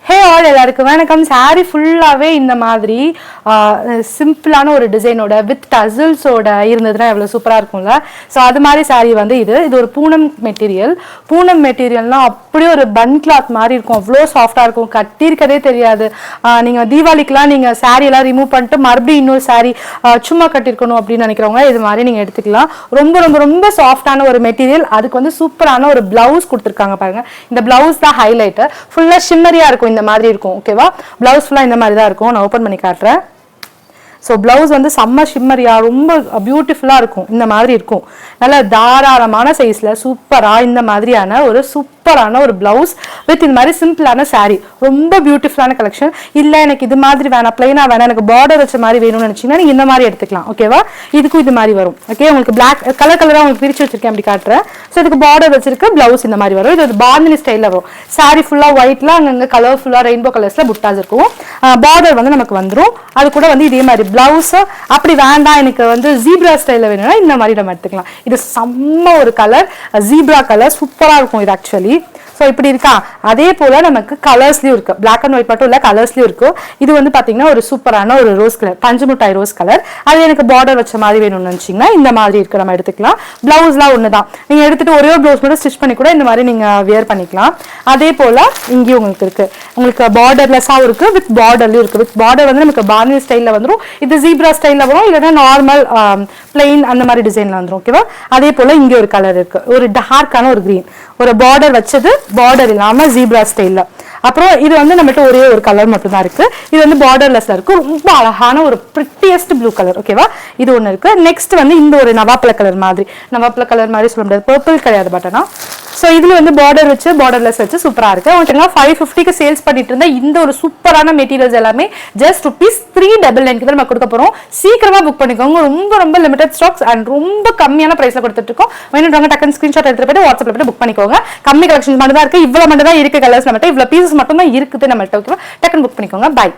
Hey all எல்லாருக்கும் வணக்கம். Sorry ஃபுல்லாகவே இந்த மாதிரி சிம்பிளான ஒரு டிசைனோட வித் டசில்ஸோட இருந்ததுன்னா எவ்வளோ சூப்பராக இருக்கும்ல. ஸோ அது மாதிரி சாரி வந்து இது ஒரு பூனம் மெட்டீரியல். பூனம் மெட்டீரியல்னால் அப்படியே ஒரு பன் கிளாத் மாதிரி இருக்கும், அவ்வளோ சாஃப்டாக இருக்கும், கட்டியிருக்கதே தெரியாது. நீங்கள் தீபாவளிக்கெலாம் நீங்கள் சாரியெல்லாம் ரிமூவ் பண்ணிட்டு மறுபடியும் இன்னொரு சாரி சும்மா கட்டியிருக்கணும் அப்படின்னு நினைக்கிறவங்க இது மாதிரி நீங்கள் எடுத்துக்கலாம். ரொம்ப ரொம்ப ரொம்ப சாஃப்டான ஒரு மெட்டீரியல். அதுக்கு வந்து சூப்பரான ஒரு பிளவுஸ் கொடுத்துருக்காங்க பாருங்க. இந்த பிளவுஸ் தான் ஹைலைட்டர். ஃபுல்லாக ஷிம்மரியாக இருக்கும், இந்த மாதிரி இருக்கும். ஓகேவா, பிளவுஸ் ஃபுல்லாக இந்த மாதிரி தான் இருக்கும். நான் ஓப்பன் பண்ணி காட்டுறேன். ஸோ பிளவுஸ் வந்து செம்ம ஷிம்மரியாக ரொம்ப பியூட்டிஃபுல்லாக இருக்கும். இந்த மாதிரி இருக்கும், நல்ல தாராளமான சைஸில் சூப்பராக இந்த மாதிரியான ஒரு சூப்பரான ஒரு பிளவுஸ் வித் இந்த மாதிரி சிம்பிளான சாரீ. ரொம்ப பியூட்டிஃபுல்லான கலெக்ஷன். இல்லை எனக்கு இது மாதிரி வேணாம், பிளைனாக வேணாம், எனக்கு பார்டர் வச்ச மாதிரி வேணும்னு நினச்சிங்கன்னா நீங்கள் இந்த மாதிரி எடுத்துக்கலாம். ஓகேவா, இதுக்கும் இது மாதிரி வரும். ஓகே, உங்களுக்கு பிளாக் கலராக உங்களுக்கு பிரித்து வச்சிருக்கேன், அப்படி காட்டுறேன். ஸோ இதுக்கு பார்டர் வச்சிருக்கு, பிளவுஸ் இந்த மாதிரி வரும். இது பாந்தினி ஸ்டைலில் வரும். சாரீ ஃபுல்லாக ஒயிட்ல அங்கங்கே கலர்ஃபுல்லாக ரெயின்போ கலர்ஸில் புட்டாஸ் இருக்கும். பார்டர் வந்து நமக்கு வந்துடும். அது கூட வந்து இதே மாதிரி பிளவுஸ். அப்படி வேண்டாம் எனக்கு வந்து ஜீப்ரா ஸ்டைலில் வேணும்னா இந்த மாதிரி நம்ம எடுத்துக்கலாம். இது செம்ம ஒரு கலர், ஜீப்ரா கலர், சூப்பராக இருக்கும் இது ஆக்சுவலி. ஸோ இப்படி இருக்கா. அதே போல் நமக்கு கலர்ஸ்லையும் இருக்குது, பிளாக் அண்ட் ஒயிட் மட்டும் இல்லை, கலர்ஸ்லையும் இருக்கும். இது வந்து பார்த்தீங்கன்னா ஒரு சூப்பரான ஒரு ரோஸ் கலர், பஞ்சு மிட்டாய் ரோஸ் கலர். அது எனக்கு பார்டர் வச்ச மாதிரி வேணும்னு நினச்சிங்கன்னா இந்த மாதிரி இருக்குது, நம்ம எடுத்துக்கலாம். ப்ளவுஸ்லாம் ஒன்று தான், நீங்கள் எடுத்துகிட்டு ஒரே ஒரு ப்ளவுஸ் மட்டும் ஸ்டிச் பண்ணி கூட இந்த மாதிரி நீங்கள் வியர் பண்ணிக்கலாம். அதே போல் இங்கேயும் உங்களுக்கு இருக்குது, உங்களுக்கு பார்டர்லெஸ்ஸாகவும் இருக்குது, வித் பார்டர்லையும் இருக்குது. வித் பார்டர் வந்து நமக்கு பாந்தினி ஸ்டைலில் வந்துடும், இது ஜீப்ரா ஸ்டைலில் வரும், இல்லைன்னா நார்மல் பிளெயின் அந்த மாதிரி டிசைனில் வந்துடும். ஓகேவா, அதே போல் இங்கே ஒரு கலர் இருக்குது, ஒரு டார்க்கான ஒரு க்ரீன், ஒரு பார்டர் வச்சது, பார்டர் இல்லாமல் ஜீப்ரா ஸ்டைலில். அப்புறம் இது வந்து நம்மகிட்ட ஒரே ஒரு கலர் மட்டும் தான் இருக்குது. இது வந்து பார்டர்லெஸ்ல இருக்குது, ரொம்ப அழகான ஒரு பிரிட்டியஸ்ட் ப்ளூ கலர். ஓகேவா, இது ஒன்று இருக்குது. நெக்ஸ்ட் வந்து இந்த ஒரு நவாப்பழ கலர் மாதிரி, நவாப்பழ கலர் மாதிரி சொல்ல முடியாது, பர்பிள் கிடையாது பட்டனா. ஸோ இதில் வந்து பார்டர் வச்சு பார்டர்லெஸ் வச்சு சூப்பராக இருக்குது. உங்களுக்கு 550க்கு சேல்ஸ் பண்ணிட்டு இருந்தா இந்த ஒரு சூப்பரான மெட்டீரியல்ஸ் எல்லாமே ஜஸ்ட் ₹399 தான் நம்ம கொடுக்க போகிறோம். சீக்கிரமாக புக் பண்ணிக்கோங்க. ரொம்ப ரொம்ப லிமிடெட் ஸ்டாக்ஸ் அண்ட் ரொம்ப கம்மியான ப்ரைஸில் கொடுத்துட்டு இருக்கோம். வேணுன்றவங்க டக்குன்னு ஸ்க்ரீன்ஷாட் எடுத்துட்டு போய்ட்டு வாட்ஸ்அப்பில் போய்ட்டு புக் பண்ணிக்கோங்க. கம்மி கலெக்ஷன் மட்டும் தான் இருக்குது, இவ்வளோ மட்டும் தான் இருக்குது கலர்ஸ், நம்மகிட்ட இவ்வளோ பீசஸ் மட்டும் தான் இருக்குது நம்மள்ட்ட. ஓகேவா, டக்குன்னு புக் பண்ணிக்கோங்க. பை.